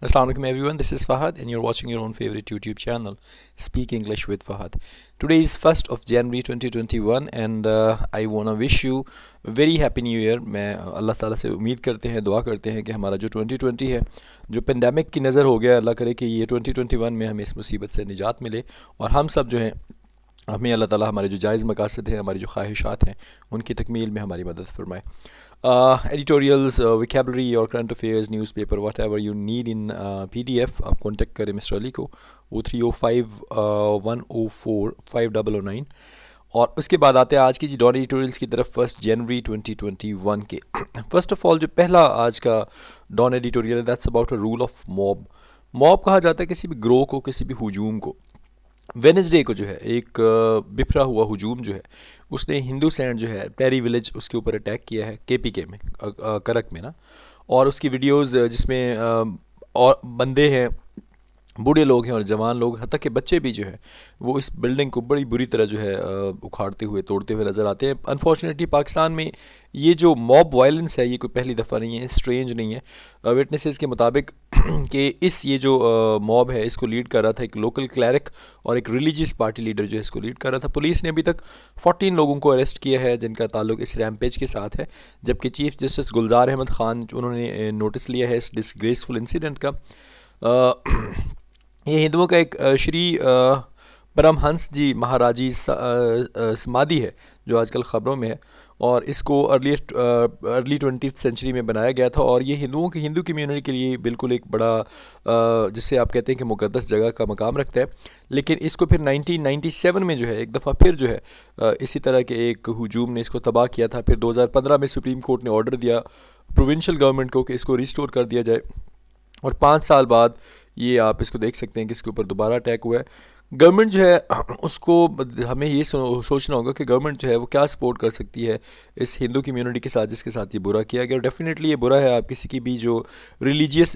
Assalamu alaikum everyone, this is Fahad and you're watching your own favorite YouTube channel, Speak English with Fahad. Today is 1st of January 2021 and I wanna wish you a very happy new year. मैं अल्लाह ताला से उम्मीद करते हैं, दुआ करते हैं कि हमारा जो 2020 है, जो पेंडेमिक की नज़र हो गया, अल्लाह करे कि ये 2021 में हमें इस मुसीबत से निजात मिले और हम सब जो हैं हमें अल्लाह ताला हमारे जो जायज़ मकासद हैं, हमारी जो ख्वाहिशात हैं, उनकी तकमील में हमारी मदद फरमाए. Editorials, vocabulary और current affairs, newspaper, whatever you need in PDF, आप कॉन्टेक्ट करें मिस्टर अली को 0305 104 5009. और उसके बाद आते हैं आज की जी डॉन एडिटोरियल्स की तरफ 1 जनवरी 2021 के. फर्स्ट ऑफ ऑल जो पहला आज का डॉन एडिटोरियल है, that's about a rule of mob. Mob कहा जाता है किसी भी ग्रोह को, किसी भी हुजूम को. वेडनेसडे को जो है एक बिफरा हुआ हुजूम जो है उसने हिंदू सैंड जो है पेरी विलेज उसके ऊपर अटैक किया है केपीके में, करक में ना. और उसकी वीडियोस जिसमें और बंदे हैं, बूढ़े लोग हैं और जवान लोग, हत्ता के बच्चे भी जो है वो इस बिल्डिंग को बड़ी बुरी तरह जो है उखाड़ते हुए तोड़ते हुए नज़र आते हैं. अनफॉर्चुनेटली पाकिस्तान में ये जो मॉब वायलेंस है ये कोई पहली दफ़ा नहीं है, स्ट्रेंज नहीं है. विटनेसेस के मुताबिक कि ये जो मॉब है इसको लीड कर रहा था एक लोकल क्लैरिक और एक रिलीजियस पार्टी लीडर जो है इसको लीड कर रहा था. पुलिस ने अभी तक 14 लोगों को अरेस्ट किया है जिनका ताल्लुक इस रैम्पेज के साथ है, जबकि चीफ जस्टिस गुलजार अहमद ख़ान उन्होंने नोटिस लिया है इस डिसग्रेसफुल इंसिडेंट का. ये हिंदुओं का एक श्री परमहंस जी महाराजी समाधि है जो आजकल ख़बरों में है और इसको अर्ली 20th सेंचुरी में बनाया गया था. और ये हिंदू कम्युनिटी के लिए बिल्कुल एक बड़ा जिसे आप कहते हैं कि मुक़द्दस जगह का मकाम रखता है. लेकिन इसको फिर 1997 में जो है एक दफ़ा फिर जो है इसी तरह के एक हुजूम ने इसको तबाह किया था. फिर 2015 में सुप्रीम कोर्ट ने ऑर्डर दिया प्रोविंशियल गवर्नमेंट को कि इसको रिस्टोर कर दिया जाए और 5 साल बाद ये आप इसको देख सकते हैं कि इसके ऊपर दोबारा अटैक हुआ है. गवर्नमेंट जो है उसको हमें ये सोचना होगा कि गवर्नमेंट जो है वो क्या सपोर्ट कर सकती है इस हिंदू कम्युनिटी के साथ जिसके साथ ये बुरा किया गया. डेफिनेटली ये बुरा है, आप किसी की भी जो रिलीजियस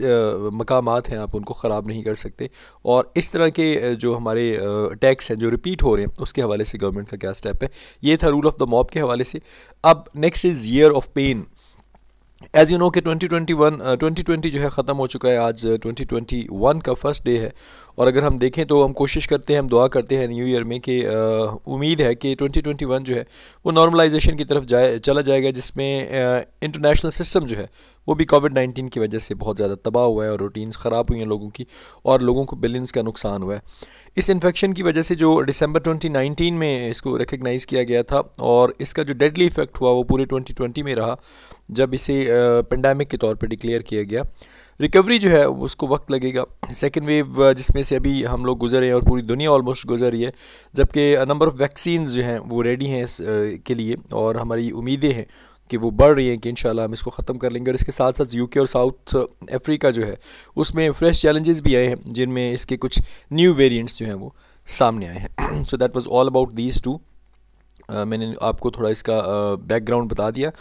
मकामात हैं आप उनको ख़राब नहीं कर सकते. और इस तरह के जो हमारे अटैक्स हैं जो रिपीट हो रहे हैं उसके हवाले से गवर्नमेंट का क्या स्टेप है. ये था रूल ऑफ द मॉब के हवाले से. अब next is year of pain. As you know कि 2020 जो है ख़त्म हो चुका है. आज 2021 का फर्स्ट डे है और अगर हम देखें तो हम कोशिश करते हैं, हम दुआ करते हैं न्यू ईयर में कि उम्मीद है कि 2021 जो है वो नॉर्मलाइजेशन की तरफ चला जाएगा, जिसमें इंटरनेशनल सिस्टम जो है वो भी कोविड-19 की वजह से बहुत ज़्यादा तबाह हुआ है और रूटीन्स ख़राब हुई हैं लोगों की और लोगों को बिलियंस का नुकसान हुआ है. इस इन्फेक्शन की वजह से जो दिसंबर 2019 में इसको रिकग्नाइज़ किया गया था और इसका जो डेडली इफ़ेक्ट हुआ वो पूरे 2020 में रहा जब इसे पेंडेमिक के तौर पे डिक्लेयर किया गया. रिकवरी जो है उसको वक्त लगेगा. सेकेंड वेव जिसमें से अभी हम लोग गुजरे हैं और पूरी दुनिया ऑलमोस्ट गुजर रही है, जबकि नंबर ऑफ़ वैक्सीन जो हैं वो रेडी हैं इस के लिए और हमारी उम्मीदें हैं कि वो बढ़ रही हैं कि इंशाल्लाह हम इसको ख़त्म कर लेंगे. और इसके साथ साथ यूके और साउथ अफ्रीका जो है उसमें फ्रेश चैलेंजेस भी आए हैं जिनमें इसके कुछ न्यू वेरिएंट्स जो हैं वो सामने आए हैं. So that was all about these two. मैंने आपको थोड़ा इसका बैकग्राउंड बता दिया.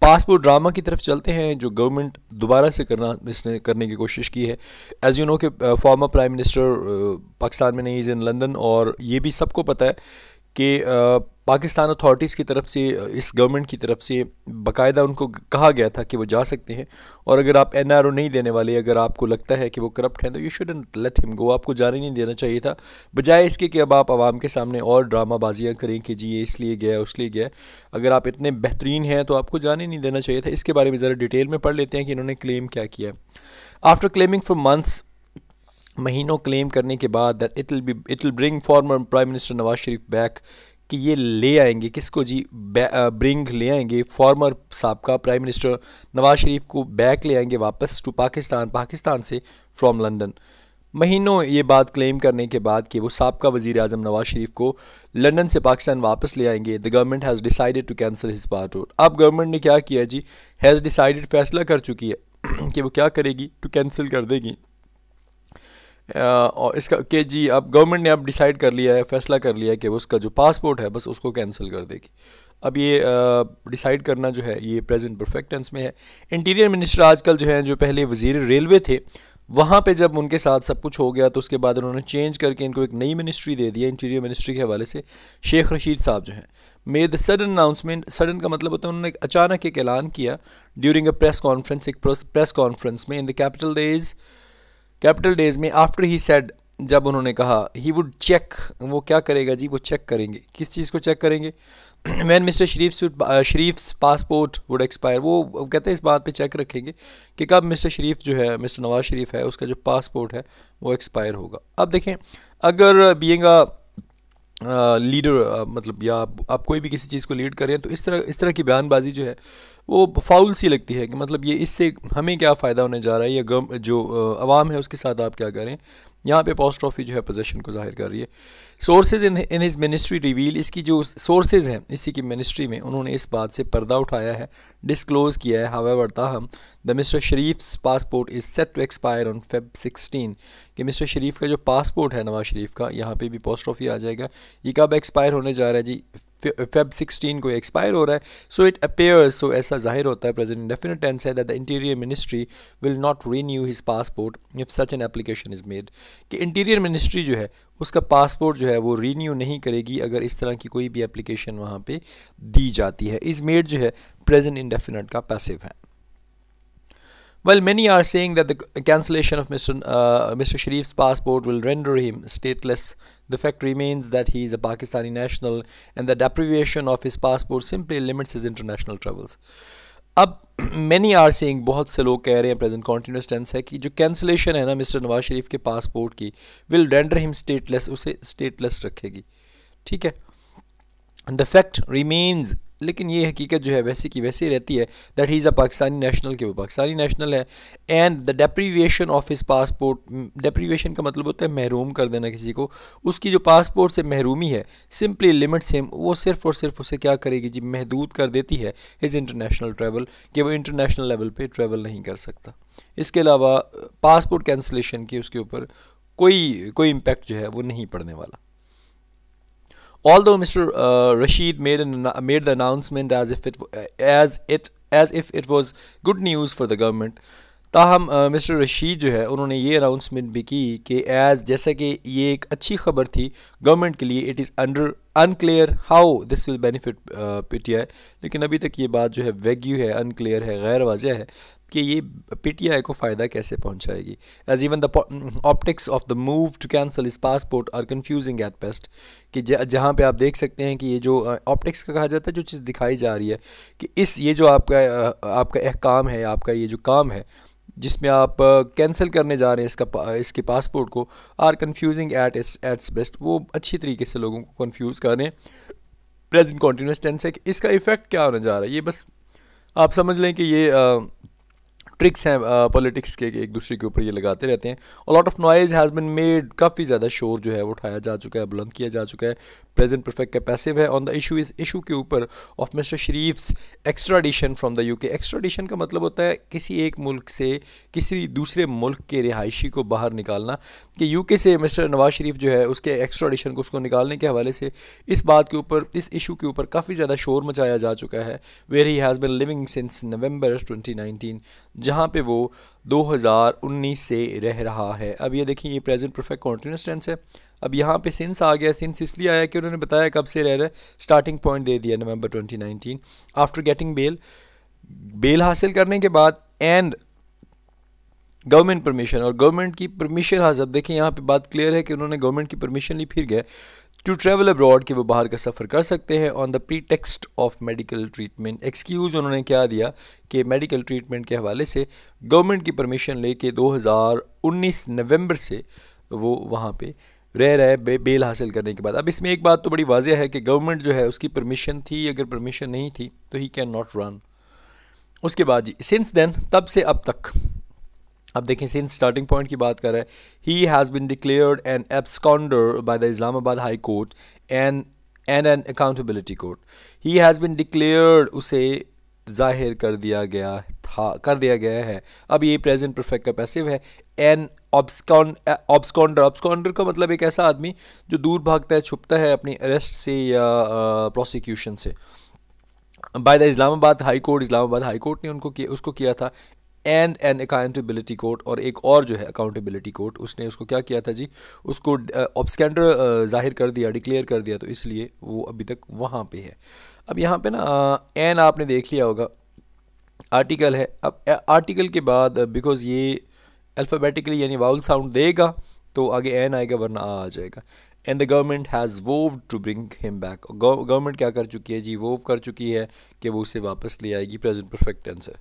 पासपोर्ट ड्रामा की तरफ चलते हैं जो गवर्नमेंट दोबारा से इसने करने की कोशिश की है. एज़ यू नो कि फॉर्मर प्राइम मिनिस्टर पाकिस्तान में नहीं, इज़ इन लंदन. और ये भी सबको पता है कि पाकिस्तान अथॉरिटीज़ की तरफ से, इस गवर्नमेंट की तरफ से बाकायदा उनको कहा गया था कि वो जा सकते हैं और अगर आप NRO नहीं देने वाले, अगर आपको लगता है कि वो करप्ट हैं तो you shouldn't let him go. आपको जाने नहीं देना चाहिए था, बजाय इसके कि अब आप आवाम के सामने और ड्रामाबाजियाँ करें कि जी ये इसलिए गया उसलिए गया. अगर आप इतने बेहतरीन हैं तो आपको जाने नहीं देना चाहिए था. इसके बारे में ज़रा डिटेल में पढ़ लेते हैं कि इन्होंने क्लेम क्या किया. आफ्टर क्लेमिंग फॉर मंथ्स, महीनों क्लेम करने के बाद that it will bring former prime minister Nawaz Sharif back, कि ये ले आएंगे किसको जी, ब्रिंग ले आएंगे फॉर्मर साबका प्राइम मिनिस्टर नवाज शरीफ को बैक ले आएंगे वापस टू पाकिस्तान से फ्रॉम लंदन. महीनों ये बात क्लेम करने के बाद कि वो साबका वज़ीर आज़म नवाज शरीफ को लंदन से पाकिस्तान वापस ले आएंगे, the government has decided to cancel his passport. अब गवर्नमेंट ने क्या किया जी, हैज़ डिसाइडेड, फैसला कर चुकी है कि वो क्या करेगी, टू कैंसिल कर देगी. और इसका कि जी अब गवर्नमेंट ने अब डिसाइड कर लिया है, फ़ैसला कर लिया है कि उसका जो पासपोर्ट है बस उसको कैंसिल कर देगी. अब ये डिसाइड करना जो है ये प्रेजेंट परफेक्ट टेंस में है. इंटीरियर मिनिस्टर आजकल जो है, जो पहले वज़ीर रेलवे थे, वहाँ पे जब उनके साथ सब कुछ हो गया तो उसके बाद उन्होंने चेंज करके इनको एक नई मिनिस्ट्री दे दिया. इंटीरियर मिनिस्ट्री के हवाले से शेख रशीद साहब जो हैं made the sudden announcement. Sudden का मतलब होता है उन्होंने अचानक एक ऐलान किया ड्यूरिंग अ प्रेस कॉन्फ्रेंस, एक प्रेस कॉन्फ्रेंस में in the capital days capital days में आफ्टर ही सेड, जब उन्होंने कहा ही वुड चेक, वो क्या करेगा जी, वो चेक करेंगे, किस चीज़ को चेक करेंगे, when mister Sharif's passport would expire, वो कहते हैं इस बात पे चेक रखेंगे कि कब मिस्टर शरीफ जो है, मिस्टर नवाज शरीफ है, उसका जो पासपोर्ट है वो एक्सपायर होगा। अब देखें, अगर बीइंग अ लीडर, मतलब या आप कोई भी किसी चीज़ को लीड करें तो इस तरह की बयानबाजी जो है वो फाउल सी लगती है कि मतलब ये इससे हमें क्या फ़ायदा होने जा रहा है, या जो अवाम है उसके साथ आप क्या करें। यहाँ पे अपोस्ट्रोफी जो है पोजीशन को जाहिर कर रही है। Sources in his ministry reveal, इसकी जो सोर्सेज हैं इसी की मिनिस्ट्री में, उन्होंने इस बात से पर्दा उठाया है, डिस्क्लोज़ किया है। हावेवर ताहम the mister Sharif's passport is set to expire on Feb 16, कि मिस्टर शरीफ का जो पासपोर्ट है नवाज शरीफ का, यहाँ पे भी अपोस्ट्रोफी आ जाएगा, ये कब एक्सपायर होने जा रहा है जी, Feb 16 को एक्सपायर हो रहा है। सो इट अपेयर्स, सो ऐसा जाहिर होता है, प्रेजेंट इंडेफिनिट टेंस है, that the interior ministry will not renew his passport if such an application is made, कि इंटीरियर मिनिस्ट्री जो है उसका पासपोर्ट जो है वो रीन्यू नहीं करेगी अगर इस तरह की कोई भी एप्लीकेशन वहाँ पे दी जाती है। इज़ मेड जो है प्रेजेंट इंडेफिनिट का पैसिव है। Well, many are saying that the cancellation of Mr. Sharif's passport will render him stateless. The fact remains that he is a Pakistani national, and the deprivation of his passport simply limits his international travels. अब many are saying, बहुत से लोग कह रहे हैं, present continuous tense है, कि जो कैंसिलेशन है ना मिस्टर नवाज शरीफ के पासपोर्ट की, विल रेंडर हिम स्टेटलेस, उसे स्टेटलेस रखेगी। ठीक है, द फैक्ट रिमेन्स, लेकिन ये हकीकत जो है वैसे की वैसे ही रहती है, that he is a Pakistani national, के वो पाकिस्तानी नेशनल है। And the deprivation of his passport, deprivation का मतलब होता है महरूम कर देना किसी को, उसकी जो पासपोर्ट से महरूमी है, सिंपली लिमिट्स हिम, वो सिर्फ और सिर्फ उसे क्या करेगी जी, महदूद कर देती है हिज इंटरनेशनल ट्रैवल, कि वो इंटरनेशनल लेवल पे ट्रैवल नहीं कर सकता। इसके अलावा पासपोर्ट कैंसिलेशन की उसके ऊपर कोई इम्पैक्ट जो है वो नहीं पड़ने वाला। Although Mr. Rashid made the announcement as if it was good news for the government, ताहम मिस्टर रशीद जो है उन्होंने ये अनाउंसमेंट भी की कि जैसा कि ये एक अच्छी खबर थी गवर्नमेंट के लिए, it is unclear how this will benefit PTI, लेकिन अभी तक ये बात जो है वैग्यू है, अनक्लियर है, गैर वाज़ह है कि ये पीटीआई को फ़ायदा कैसे पहुंचाएगी। As even the optics of the move to cancel his passport are confusing at best, कि जहाँ पे आप देख सकते हैं कि ये जो ऑप्टिक्स का कहा जाता है, जो चीज़ दिखाई जा रही है कि ये जो आपका अहकाम है, आपका ये जो काम है जिसमें आप कैंसिल करने जा रहे हैं इसके पासपोर्ट को, आर कन्फ्यूजिंग एट्स बेस्ट, वो अच्छी तरीके से लोगों को कन्फ्यूज़ कर रहे हैं। प्रेजेंट कॉन्टीन्यूस टेंस है कि इसका इफ़ेक्ट क्या होने जा रहा है, ये बस आप समझ लें कि ये ट्रिक्स हैं पॉलिटिक्स के, एक दूसरे के ऊपर ये लगाते रहते हैं। और lot of noise has been made, काफ़ी ज़्यादा शोर जो है वो उठाया जा चुका है, बुलंद किया जा चुका है। प्रेजेंट परफेक्ट का पैसिव है ऑन द इशू के ऊपर of mister Sharif's extradition from the UK. Extradition का मतलब होता है किसी एक मुल्क से किसी दूसरे मुल्क के रिहायशी को बाहर निकालना, कि यूके से मिस्टर नवाज शरीफ जो है उसके एक्स्ट्राडिशन को, उसको निकालने के हवाले से इस बात के ऊपर, इस इशू के ऊपर काफ़ी ज़्यादा शोर मचाया जा चुका है। Where he has been living since November 2019, जहाँ पे वो 2019 से रह रहा है। अब ये देखिए, ये प्रेजेंट परफेक्ट कॉन्टीन्यूअस टेंस है। अब यहाँ पे सिंस आ गया, सिंस इसलिए आया कि उन्होंने बताया कब से रह रहा है, स्टार्टिंग पॉइंट दे दिया नवंबर 2019, आफ्टर गेटिंग बेल हासिल करने के बाद, एंड गवर्नमेंट परमिशन, और गवर्नमेंट की परमिशन हासिल। देखें यहाँ पे बात क्लियर है कि उन्होंने गवर्नमेंट की परमिशन ली, फिर गए टू ट्रैवल अब्रॉड, कि वो बाहर का सफ़र कर सकते हैं on the pretext of medical treatment. Excuse उन्होंने क्या दिया कि मेडिकल ट्रीटमेंट के हवाले से गवर्नमेंट की परमिशन लेके 2019 नवंबर से वो वहाँ पे रह रहा है बेल हासिल करने के बाद। अब इसमें एक बात तो बड़ी वाज़ह है कि गवर्नमेंट जो है उसकी परमिशन थी, अगर परमिशन नहीं थी तो ही कैन नॉट रन। उसके बाद जी सिंस देन, तब से अब तक, अब देखें सिंस स्टार्टिंग पॉइंट की बात कर रहा है, he has been declared an absconder by the Islamabad high court and an accountability court. He has been declared, उसे जाहिर कर दिया गया है। अब ये प्रेजेंट परफेक्ट का पैसिव है। एन ऑब्सकॉन्डर का मतलब एक ऐसा आदमी जो दूर भागता है, छुपता है अपनी अरेस्ट से या प्रोसिक्यूशन से। Bye the Islamabad high court ने उसको किया था। एंड एन अकाउंटेबिलिटी कोर्ट, और एक और जो है अकाउंटेबिलिटी कोर्ट, उसने उसको क्या किया था जी, उसको ऑब्सकैंडर जाहिर कर दिया, डिक्लेयर कर दिया, तो इसलिए वो अभी तक वहाँ पे है। अब यहाँ पे ना एन आपने देख लिया होगा, आर्टिकल है। अब आर्टिकल के बाद बिकॉज ये अल्फ़ाबेटिकली यानी वाउल साउंड देगा तो आगे एन आएगा वरना आ जाएगा। And the government has vowed to bring him back, government क्या कर चुकी है जी, वोव कर चुकी है कि वो उसे वापस ले आएगी, प्रेजेंट परफेक्ट टेंस है।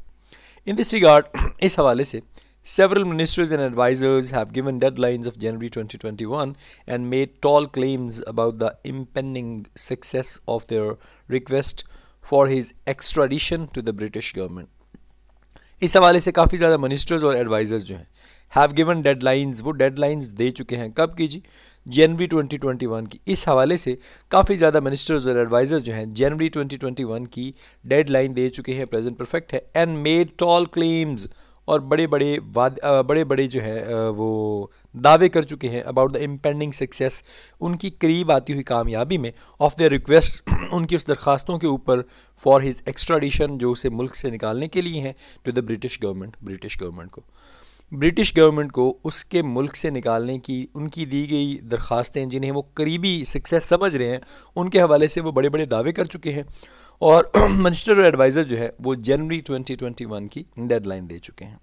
इन दिस रिगार्ड, इस हवाले से several ministers and advisors have given deadlines of January 2021 and made tall claims about the impending success of their request for his extradition to the British government. इस हवाले से काफ़ी ज़्यादा ministers और advisers जो हैं हैव गिवन डेडलाइंस, वो deadlines दे चुके हैं। कब की जी? जनवरी 2021 की। इस हवाले से काफ़ी ज़्यादा मिनिस्टर्स और एडवाइज़र्स जो हैं जनवरी 2021 की डेडलाइन दे चुके हैं, प्रेजेंट परफेक्ट है। एंड मेड टॉल क्लेम्स, और बड़े बड़े जो है वो दावे कर चुके हैं अबाउट द इम्पेंडिंग सक्सेस, उनकी करीब आती हुई कामयाबी में, ऑफ देयर रिक्वेस्ट, उनकी उस दरख्वास्तों के ऊपर, फॉर हिज एक्स्ट्राडिशन, जो उसे मुल्क से निकालने के लिए हैं, to the British government, British government को उसके मुल्क से निकालने की उनकी दी गई दरख्वास्तें, जिन्हें वो करीबी सक्सेस समझ रहे हैं, उनके हवाले से वो बड़े बड़े दावे कर चुके हैं। और मिनिस्टर और एडवाइज़र जो है वो जनवरी 2021 की डेडलाइन दे चुके हैं।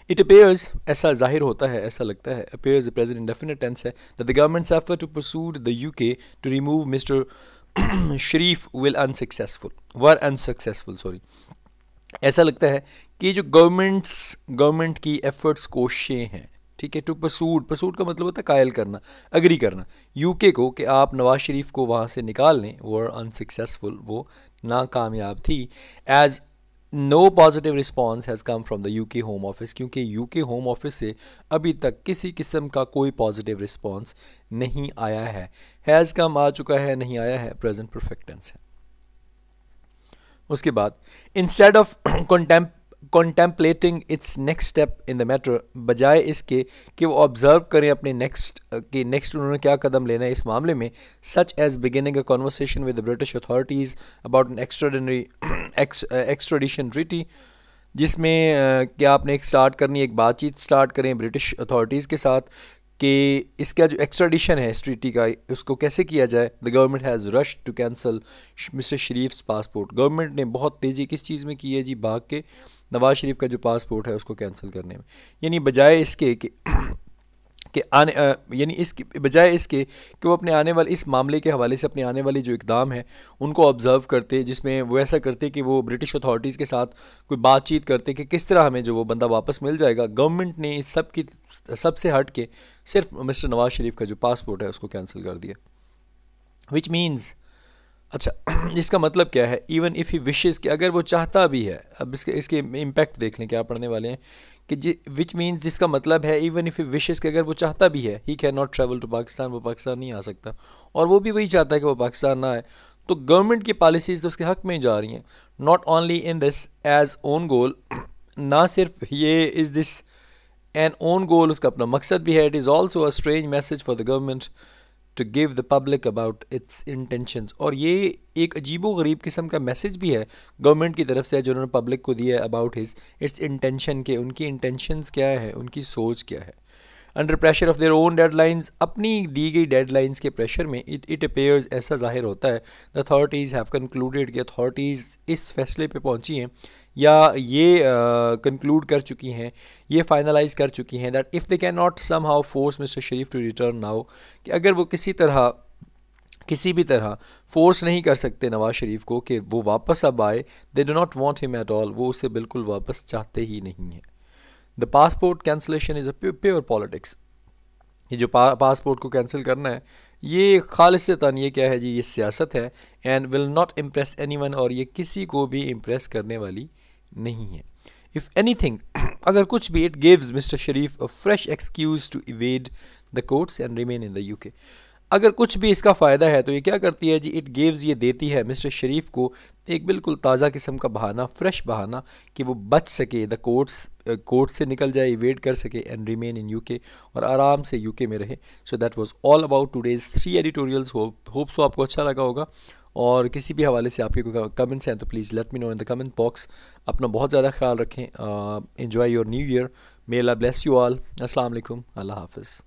इट अपेयर्स, ऐसा जाहिर होता है, ऐसा लगता है, अपेयर्स प्रेजेंट इंडेफिनिट टेंस है, that the government's effort to persuade the UK to remove mister Sharif were unsuccessful sorry. ऐसा लगता है कि जो गवर्नमेंट की एफर्ट्स, कोशिशें हैं, ठीक है, टू परसूड का मतलब होता है कायल करना, अग्री करना यूके को कि आप नवाज शरीफ को वहाँ से निकाल लें, वर अनसक्सेसफुल, वो नाकामयाब थी। As no positive response has come from the UK home office, क्योंकि यूके होम ऑफिस से अभी तक किसी किस्म का कोई पॉजिटिव रिस्पॉन्स नहीं आया है। हैज़ कम आ चुका है, नहीं आया है, प्रेजेंट परफेक्ट टेंस है। उसके बाद instead of contemplating its next step in the matter, बजाय इसके कि वो ऑब्ज़र्व करें अपने नेक्स्ट उन्होंने क्या कदम लेना है इस मामले में, such as beginning a conversation with the British authorities about an extradition treaty, जिसमें क्या आपने एक बातचीत स्टार्ट करें ब्रिटिश अथॉरिटीज़ के साथ कि इसका जो एक्स्ट्राडिशन है इस ट्रीटी का, उसको कैसे किया जाए। The government has rush to cancel mister Sharif's passport, government ने बहुत तेज़ी किस चीज़ में की है जी, भाग के नवाज शरीफ का जो पासपोर्ट है उसको कैंसिल करने में। यानी बजाय इसके कि वो अपने आने वाले इस मामले के हवाले से अपने आने वाली जो इकदाम है उनको ऑब्ज़र्व करते, जिसमें वो ऐसा करते कि वो ब्रिटिश अथॉरिटीज़ के साथ कोई बातचीत करते कि किस तरह हमें जो वो बंदा वापस मिल जाएगा, गवर्नमेंट ने इस सबसे हट के सिर्फ मिस्टर नवाज शरीफ का जो पासपोर्ट है उसको कैंसिल कर दिया। विच मीन्स, अच्छा इसका मतलब क्या है, इवन इफ़ ही विशेज़, कि अगर वो चाहता भी है, अब इसके इम्पैक्ट देख लें क्या पढ़ने वाले हैं कि विच मीन्स, जिसका मतलब है इवन इफ़ ही विशेज़, कि अगर वो चाहता भी है, he can not travel to Pakistan, वो पाकिस्तान नहीं आ सकता, और वो भी वही चाहता है कि वो पाकिस्तान ना आए, तो गवर्नमेंट की पॉलिसीज़ तो उसके हक़ में ही जा रही हैं। Not only in this as own goal, ना सिर्फ ये is this an own goal, उसका अपना मकसद भी है, it is also a strange message for the government to give the public about its intentions, और ये एक अजीबो गरीब किस्म का मैसेज भी है गवर्नमेंट की तरफ से जो उन्होंने पब्लिक को दिया है अबाउट इट्स इंटेंशन, के उनकी इंटेंशंस क्या है, उनकी सोच क्या है। Under pressure of their own deadlines, अपनी दी गई डेडलाइंस के प्रेशर में इट अपेयर्स, ऐसा जाहिर होता है, द अथॉरिटीज़ हैव कंक्लूडेड, कि अथॉरिटीज़ इस फैसले पे पहुंची हैं या ये कंक्लूड कर चुकी हैं, ये फाइनलाइज कर चुकी हैं, that if they can not somehow force mister Sharif to return now, कि अगर वो किसी भी तरह फोर्स नहीं कर सकते नवाज शरीफ को कि वो वापस अब आए, they do not want him at all, वो उसे बिल्कुल वापस चाहते ही नहीं हैं। The passport cancellation is a pure politics, ये जो पासपोर्ट को कैंसिल करना है ये खालिसतन, ये क्या है जी, ये सियासत है। And will not impress anyone, और ये किसी को भी इम्प्रेस करने वाली नहीं है। इफ़ एनीथिंग, अगर कुछ भी, it gives mister Sharif a fresh excuse to evade the courts and remain in the UK, अगर कुछ भी इसका फ़ायदा है तो ये क्या करती है जी, इट गिव्स, ये देती है मिस्टर शरीफ को एक बिल्कुल ताज़ा किस्म का बहाना, फ्रेश बहाना, कि वो बच सके, द कोर्ट से निकल जाए, इवेड कर सके, एंड रिमेन इन यूके, और आराम से यूके में रहे। So that was all about today's 3 editorials. Hope so आपको अच्छा लगा होगा, और किसी भी हवाले से आपके कोई कमेंट्स हैं तो please let me know in the comment box. अपना बहुत ज़्यादा ख्याल रखें, enjoy your new year, may Allah bless you all. अस्सलाम वालेकुम, अल्लाह हाफ़िज़।